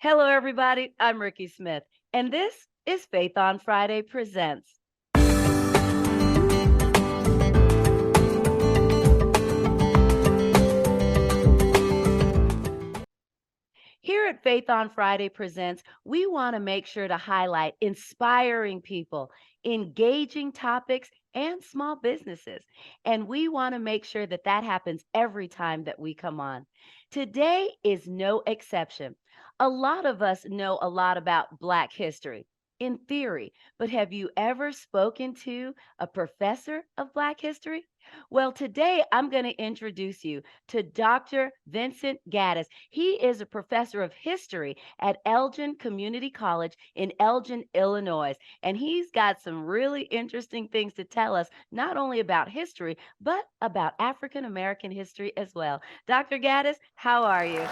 Hello, everybody. I'm Rikki Smith, and this is Faith on Friday Presents. Here at Faith on Friday Presents, we want to make sure to highlight inspiring people, engaging topics, and small businesses. And we want to make sure that that happens every time that we come on. Today is no exception. A lot of us know a lot about Black history in theory, but have you ever spoken to a professor of Black history? Well, today I'm going to introduce you to Dr. Vincent Gaddis. He is a professor of history at Elgin Community College in Elgin, Illinois. And he's got some really interesting things to tell us, not only about history, but about African American history as well. Dr. Gaddis, how are you?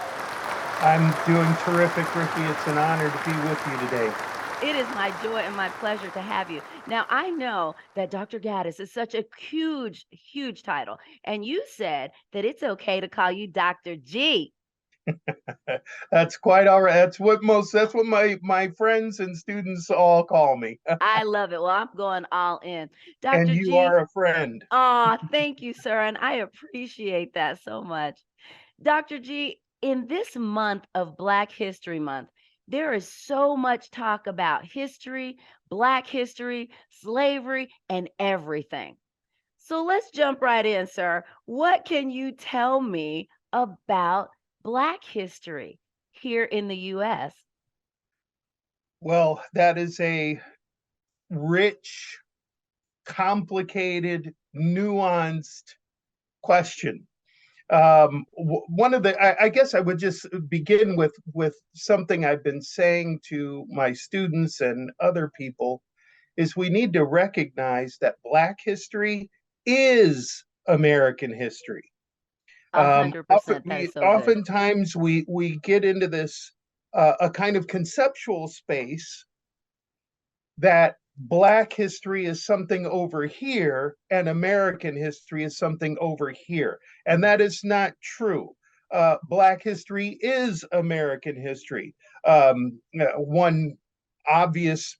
I'm doing terrific, Rikki. It's an honor to be with you today. It is my joy and my pleasure to have you. Now, I know that Dr. Gaddis is such a huge, huge title, and you said that it's okay to call you Dr. G. That's quite all right. That's what my friends and students all call me. I love it. Well, I'm going all in. And Dr. you G, are a friend. thank you, sir, and I appreciate that so much. Dr. G, in this month of Black History Month, there is so much talk about history, Black history, slavery, and everything. So let's jump right in, sir. What can you tell me about Black history here in the U.S.? Well, that is a rich, complicated, nuanced question. One of I guess I would just begin with something I've been saying to my students and other people is we need to recognize that Black history is American history. 100%. That is so good. Oftentimes we get into this a kind of conceptual space that Black history is something over here and American history is something over here. And that is not true. Black history is American history. One obvious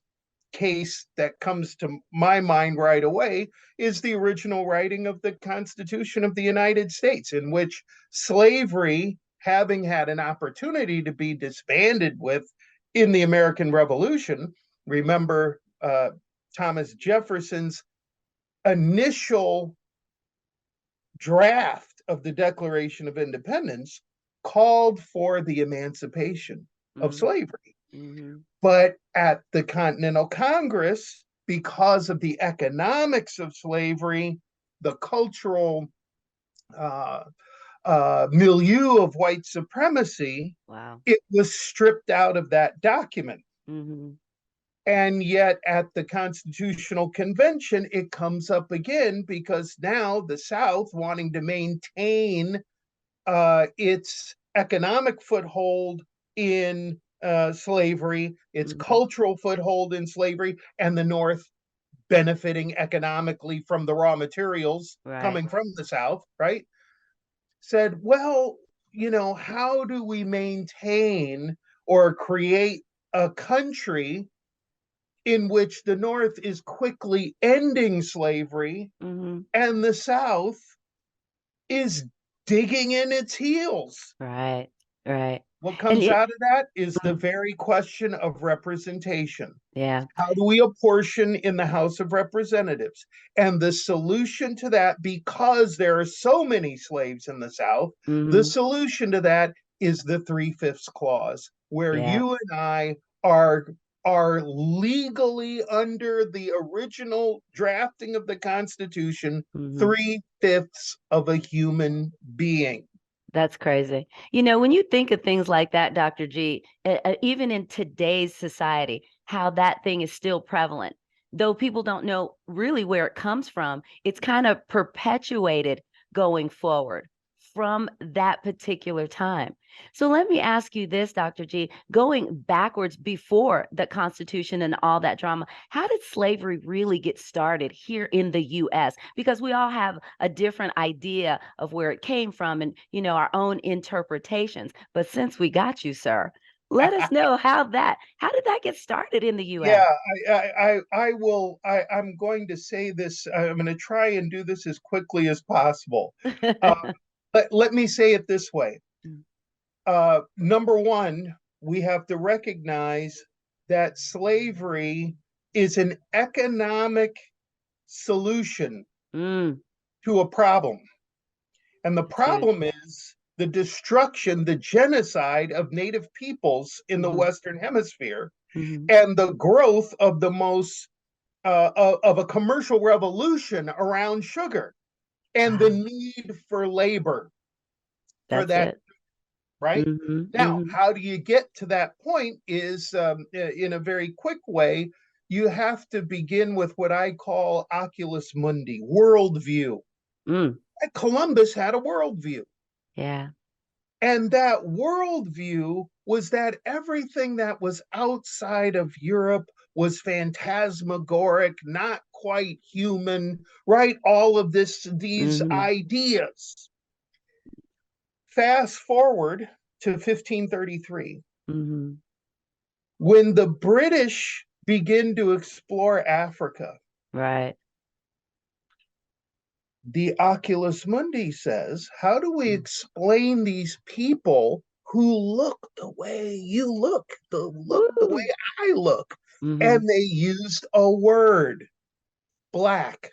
case that comes to my mind right away is the original writing of the Constitution of the United States, in which slavery, having had an opportunity to be disbanded with in the American Revolution, remember Thomas Jefferson's initial draft of the Declaration of Independence called for the emancipation of slavery. Mm-hmm. But at the Continental Congress, because of the economics of slavery, the cultural milieu of white supremacy, Wow. it was stripped out of that document. Mm-hmm. And yet at the Constitutional Convention, it comes up again because now the South, wanting to maintain its economic foothold in slavery, its cultural foothold in slavery, and the North benefiting economically from the raw materials coming from the South, right? Said, well, how do we maintain or create a country in which the North is quickly ending slavery and the South is digging in its heels? Right. What comes out of that is the very question of representation. Yeah. How do we apportion in the House of Representatives? And the solution to that, because there are so many slaves in the South, the solution to that is the 3/5 clause, where you and I are legally, under the original drafting of the Constitution, 3/5 of a human being. That's crazy. When you think of things like that, Dr. G, even in today's society, how that thing is still prevalent, though people don't know really where it comes from, it's kind of perpetuated going forward from that particular time. So let me ask you this, Dr. G, going backwards before the Constitution and all that drama, how did slavery really get started here in the U.S.? Because we all have a different idea of where it came from and, our own interpretations. But since we got you, sir, Let us know how did that get started in the Yeah, US? I'm going to say this. I'm going to try and do this as quickly as possible. Uh, but let me say it this way. Number one, we have to recognize that slavery is an economic solution Mm, to a problem. And the that's huge. problem is the destruction, the genocide of native peoples in the Hmm. Western Hemisphere, Hmm. and the growth of the most of a commercial revolution around sugar and the Wow, need for labor for that's that, it. right? Hmm. Now, Hmm. how do you get to that point is in a very quick way, you have to begin with what I call oculus mundi, worldview. Mm, Columbus had a worldview. yeah. And that worldview was that everything that was outside of Europe was phantasmagoric, not quite human, right? All of these Hmm. ideas. Fast forward to 1533, Hmm. when the British begin to explore Africa. Right. The Oculus Mundi says, how do we explain these people who look the way you look, the way Woo. I look? Hmm. And they used a word, black.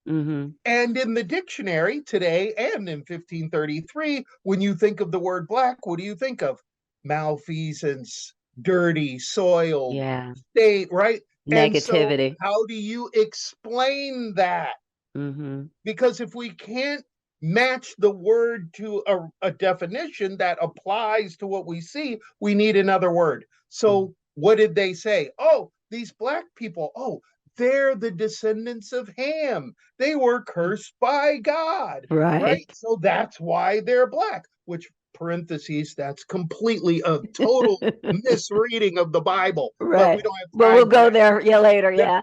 Hmm. And in the dictionary today and in 1533, when you think of the word black, what do you think of? Malfeasance, dirty, soiled, Yeah. state, right? And so, Negativity. how do you explain that? Hmm. Because if we can't match the word to a definition that applies to what we see, we need another word. So what did they say? Oh, these black people, oh, they're the descendants of Ham. They were cursed by God, right? Right. So that's why they're black, which parentheses, that's completely a total misreading of the Bible, but we Right. don't have But we'll time for go that. there, yeah, later. Yeah.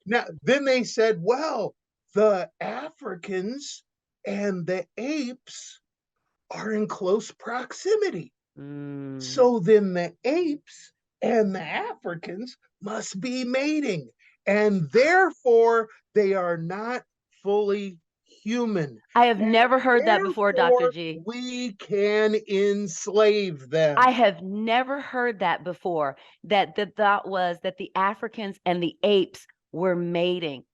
Now, then they said, well, the Africans and the apes are in close proximity. Mm, So then the apes and the Africans must be mating, and therefore they are not fully human. I have And never heard that before, Dr. therefore G. we can enslave I them. have never heard that before. That the thought was that the Africans and the apes were mating.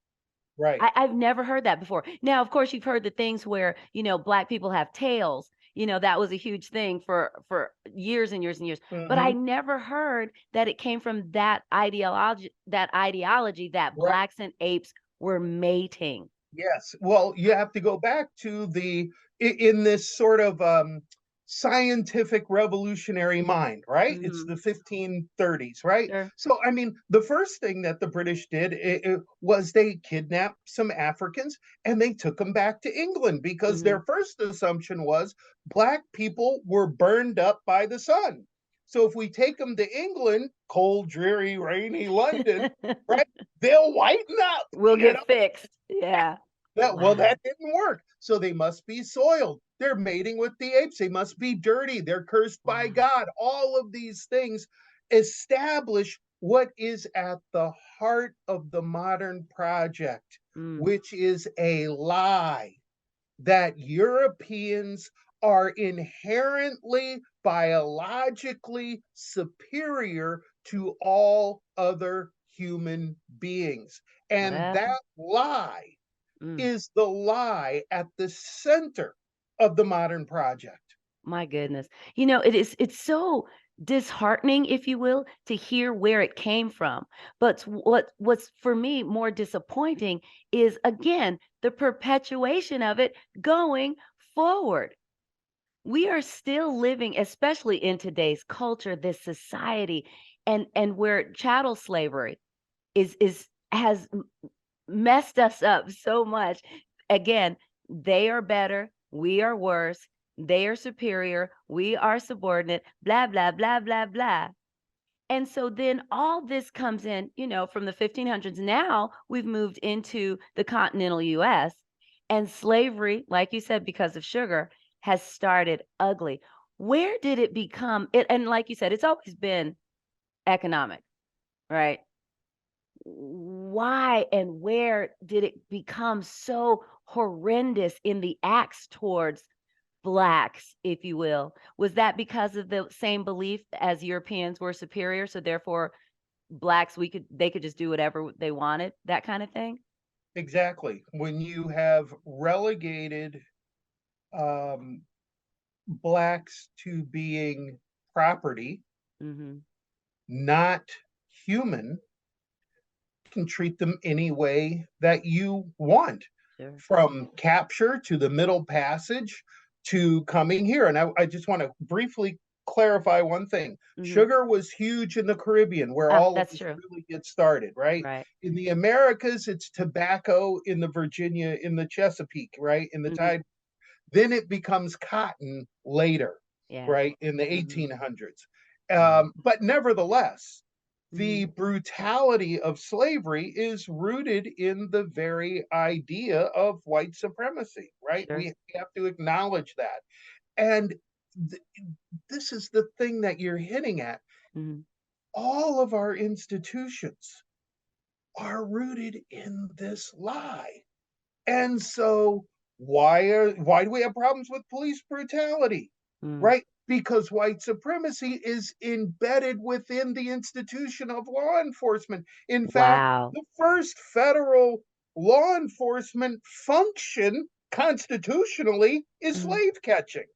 Right. I've never heard that before. Now, of course, you've heard the things where, black people have tails. That was a huge thing for years and years and years. But I Mm-hmm. never heard that it came from that ideology that Right. blacks and apes were mating. Yes. Well, you have to go back to in this sort of scientific revolutionary mind, right? It's Hmm. the 1530s, right? Sure. So, I mean, the first thing that the British did was they kidnapped some Africans and they took them back to England because Hmm. their first assumption was black people were burned up by the sun. So, if we take them to England, cold, dreary, rainy London, right? They'll whiten up, We'll you get know? fixed. Yeah. Well, Wow. that didn't work. So they must be soiled. They're mating with the apes. They must be dirty. They're cursed by Wow. God. All of these things establish what is at the heart of the modern project, Mm. which is a lie that Europeans are inherently biologically superior to all other human beings. And Well, that lie mm. is the lie at the center of the modern project. My goodness. It's so disheartening, if you will, to hear where it came from. But what's for me more disappointing is again the perpetuation of it going forward. We are still living, especially in today's culture, this society, and where chattel slavery is has messed us up so much. Again, they are better, we are worse, they are superior, we are subordinate, blah, blah, blah, blah, blah. And so then all this comes in, from the 1500s. Now we've moved into the continental US, and slavery, like you said, because of sugar, has started ugly. where did it become it? And like you said, it's always been economic, right? Why and where did it become so horrendous in the acts towards blacks, if you will? Was that because of the same belief as Europeans were superior, so therefore blacks they could just do whatever they wanted, that kind of thing? Exactly. When you have relegated um, blacks to being property, Mhm. not human, you can treat them any way that you want, Sure. from capture to the middle passage to coming here. And I just want to briefly clarify one thing. Mhm. Sugar was huge in the Caribbean, where Ah, all of that's this true. really gets started, right? Right. In the Americas, it's tobacco in the Virginia, in the Chesapeake, right? In the Mhm. tide. Then it becomes cotton later, Yeah. right? In the Mhm. 1800s. Right. But nevertheless, the Mhm. brutality of slavery is rooted in the very idea of white supremacy, right? Sure. We have to acknowledge that. And th- this is the thing that you're hitting at. Mhm. All of our institutions are rooted in this lie. And so why do we have problems with police brutality? Mm. Right? Because white supremacy is embedded within the institution of law enforcement. In fact, Wow. the first federal law enforcement function constitutionally is Mhm. slave catching.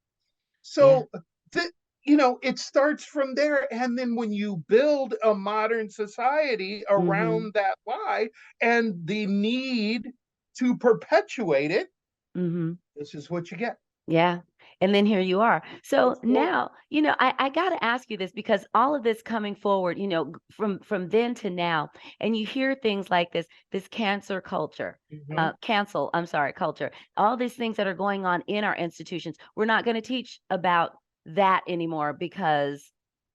Yeah. So the, it starts from there. And then when you build a modern society Mhm. around that lie and the need to perpetuate it, Mhm. this is what you get. Yeah. And then here you are. So Absolutely. now, I got to ask you this because all of this coming forward, from then to now, and you hear things like this cancer culture, Mm-hmm. I'm sorry, culture, all these things that are going on in our institutions. We're not going to teach about that anymore because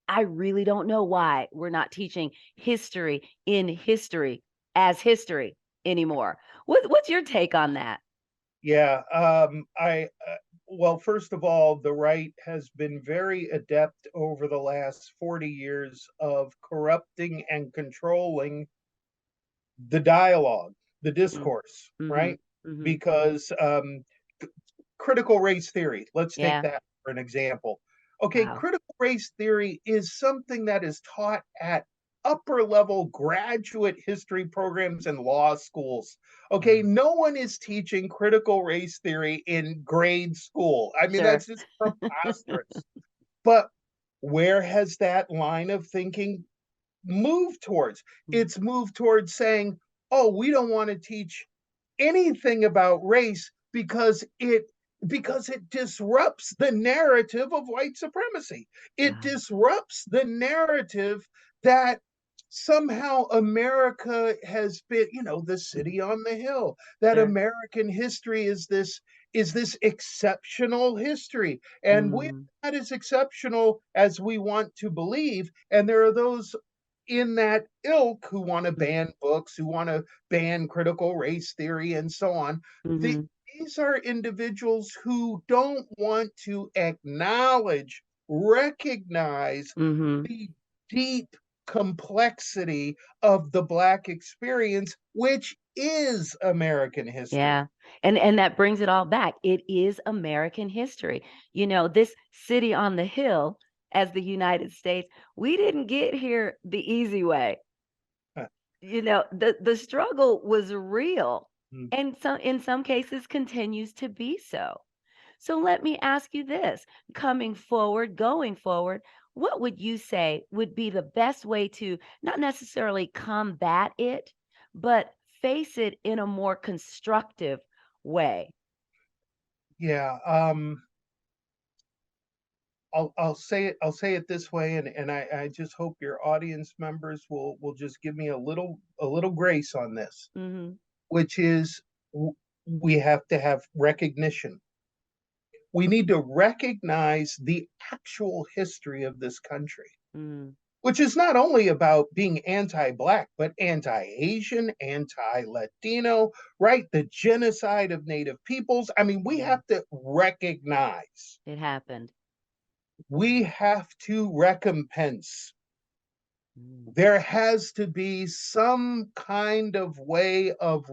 I really don't know why we're not teaching history in history as history anymore. What's your take on that? Yeah. Well, first of all, the right has been very adept over the last 40 years of corrupting and controlling the dialogue, the Mm. discourse, Mhm. right? Mhm. Because critical race theory, let's take Yeah. that for an example. Okay, Wow. critical race theory is something that is taught at upper level graduate history programs and law schools. Okay, Wow. no one is teaching critical race theory in grade school. I mean, Sure. that's just preposterous. But where has that line of thinking moved towards? Mhm. It's moved towards saying, oh, we don't want to teach anything about race because it disrupts the narrative of white supremacy. It Wow. disrupts the narrative that somehow America has been, the Mhm. city on the hill, that Sure. American history is this exceptional history. And we're Mm. not as exceptional as we want to believe. And there are those in that ilk who want to Mm. ban books, who want to ban critical race theory, and so on. The, Mhm. these are individuals who don't want to acknowledge, recognize Mhm. the deep complexity of the Black experience, which is American history. Yeah. And that brings it all back. It is American history. This city on the hill as the United States, we didn't get here the easy way. The struggle was real and in some cases continues to be so. So let me ask you this, going forward, what would you say would be the best way to not necessarily combat it, but face it in a more constructive way? Yeah, I'll say it this way, and I just hope your audience members will just give me a little grace on this, Mhm. which is we have to have recognition. We need to recognize the actual history of this country, Mm. which is not only about being anti-black, but anti-Asian, anti-Latino, right? The genocide of Native peoples. I mean, we Yeah. have to recognize It happened. we have to recompense. There has to be some kind of way of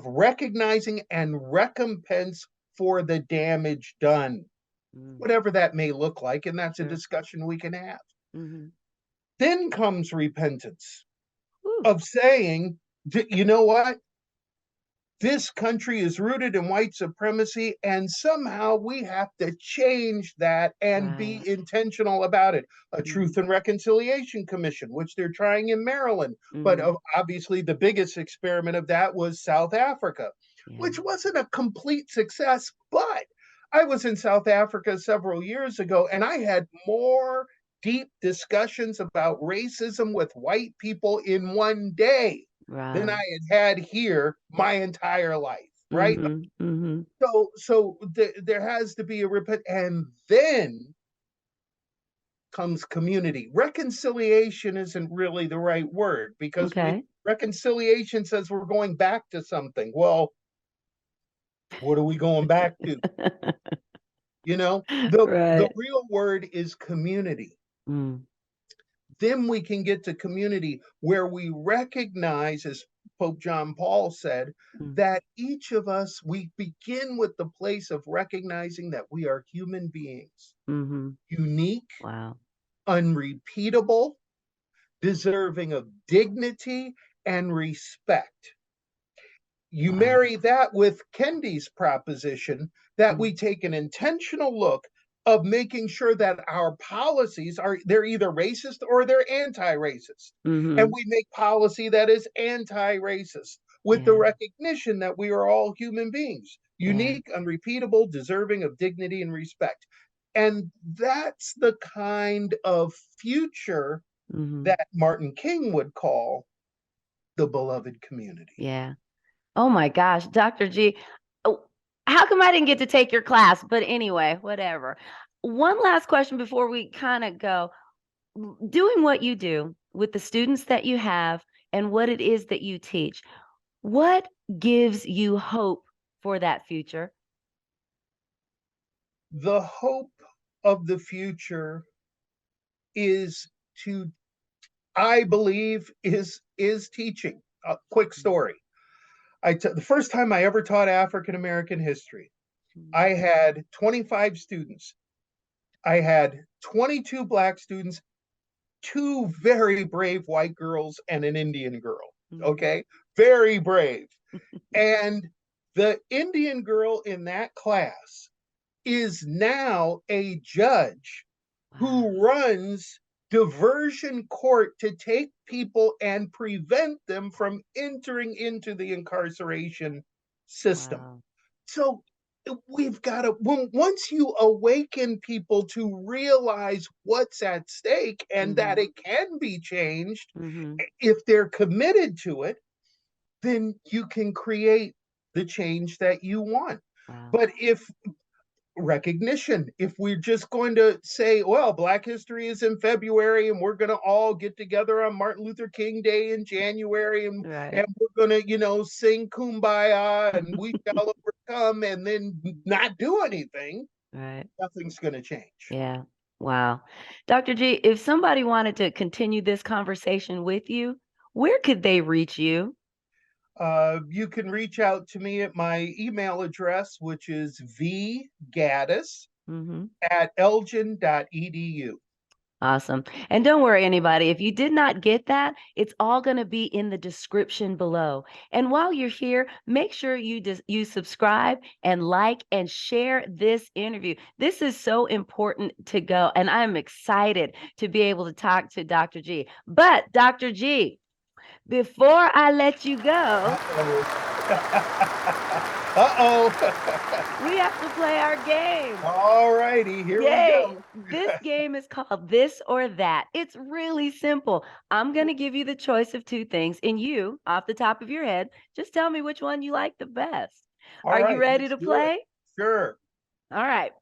recognizing and recompense for the damage done, whatever that may look like, and that's a Sure. discussion we can have. Mm-hmm. Then comes repentance Whew. of saying, you know what? This country is rooted in white supremacy, and somehow we have to change that and be Right. intentional about it. A Mm-hmm. Truth and Reconciliation Commission, which they're trying in Maryland. But Mm-hmm. obviously, the biggest experiment of that was South Africa, Yeah. which wasn't a complete success. But I was in South Africa several years ago, and I had more deep discussions about racism with white people in one day than I Wow. had here my entire life, right? Mm-hmm. Mm-hmm. So there has to be a repent, and then comes community. Reconciliation isn't really the right word because Okay. reconciliation says we're going back to something. Well, what are we going back to? You know, the Right. real word is community. Mm. Then we can get to community where we recognize, as Pope John Paul said, Mm. that each of us, we begin with the place of recognizing that we are human beings, Mm-hmm. unique, Wow. unrepeatable, deserving of dignity and respect. You Wow. marry that with Kendi's proposition that Mm. we take an intentional look of making sure that our policies are, they're either racist or they're anti-racist, and Mm-hmm. we make policy that is anti-racist with the Yeah. recognition that we are all human beings, Yeah. unique, unrepeatable, deserving of dignity and respect. And that's the kind of future Mm-hmm. that Martin King would call the beloved community. Yeah. Oh my gosh, Dr. G. Oh, how come I didn't get to take your class? But anyway, whatever. One last question before we kind of go. Doing what you do with the students that you have and what it is that you teach, what gives you hope for that future? The hope of the future is to, I believe, is teaching. A quick story. The first time I ever taught African American history, I had 25 students. I had 22 black students, two very brave white girls, and an Indian girl. Okay, very brave. And the Indian girl in that class is now a judge Wow. who runs diversion court to take people and prevent them from entering into the incarceration system. Wow. So we've got to, once you awaken people to realize what's at stake and that it can be changed, if they're committed to it, then you can create the change that you want. Wow. But if recognition, if we're just going to say, well, Black History is in February and we're going to all get together on Martin Luther King Day in January, and Right. we're going to, sing Kumbaya and we shall overcome, and then not do anything, Right. nothing's going to change. Yeah. Wow. Dr. G, if somebody wanted to continue this conversation with you, where could they reach you? You can reach out to me at my email address, which is vgaddis at elgin.edu. Awesome. And don't worry, anybody, if you did not get that, it's all going to be in the description below. And while you're here, make sure you subscribe and like and share this interview. This is so important to go. And I'm excited to be able to talk to Dr. G. But Dr. G, before I let you go, we have to play our game. All righty, here we go. This game is called This or That. It's really simple. I'm going to give you the choice of two things, and you, off the top of your head, just tell me which one you like the best. Are you ready to play? Sure. All right.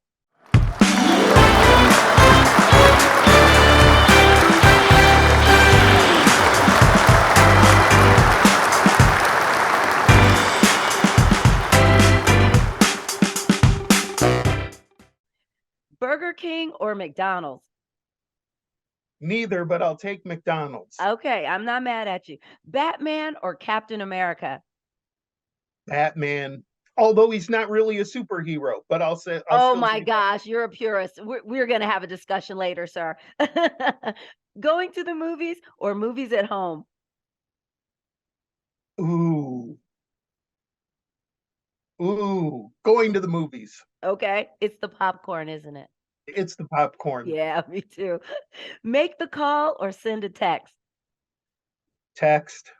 Burger King King or McDonald's? Neither, but I'll take McDonald's. Okay, I'm not mad at you. Batman or Captain America? Batman. Although he's not really a superhero, but I'll say Oh still my say gosh, you're a purist. We're going to have a discussion later, sir. Going to the movies or movies at home? Ooh. Ooh. Going to the movies. Okay, it's the popcorn, isn't it? It's the popcorn. Yeah, me too. Make the call or send a text? Text.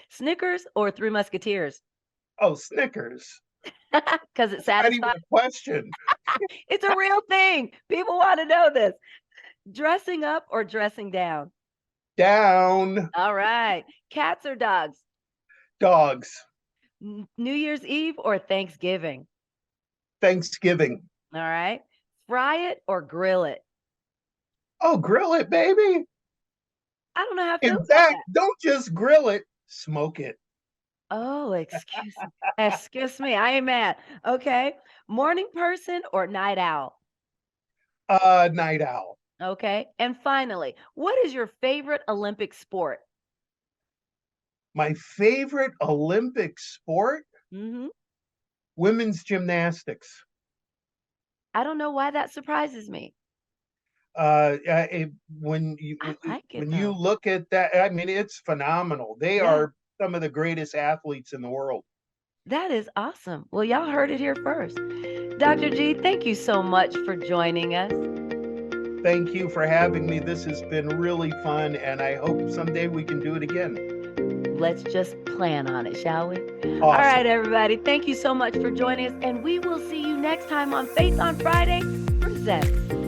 Snickers or Three Musketeers? Oh, Snickers. Because it's Not even satisfying. a question. It's a real thing. People want to know this. Dressing up or dressing down? Down. All right. Cats or dogs? Dogs. New Year's Eve or Thanksgiving? Thanksgiving. All right. Fry it or grill it? Oh, grill it, baby. I don't know how I feel In about fact, that. don't just grill it, smoke it. Oh, excuse me. I ain't mad. Okay. Morning person or night owl? Night owl. Okay. And finally, what is your favorite Olympic sport? My favorite Olympic sport, Hmm. women's gymnastics. I don't know why that surprises me. When you I like it when you though. look at that, I mean, it's phenomenal. They Yeah, are some of the greatest athletes in the world. that is awesome. Well, y'all heard it here first. Dr. G, thank you so much for joining us. Thank you for having me. This has been really fun, and I hope someday we can do it again. Let's just plan on it, shall we? Awesome. All right, everybody. Thank you so much for joining us, and we will see you next time on Faith on Friday Presents.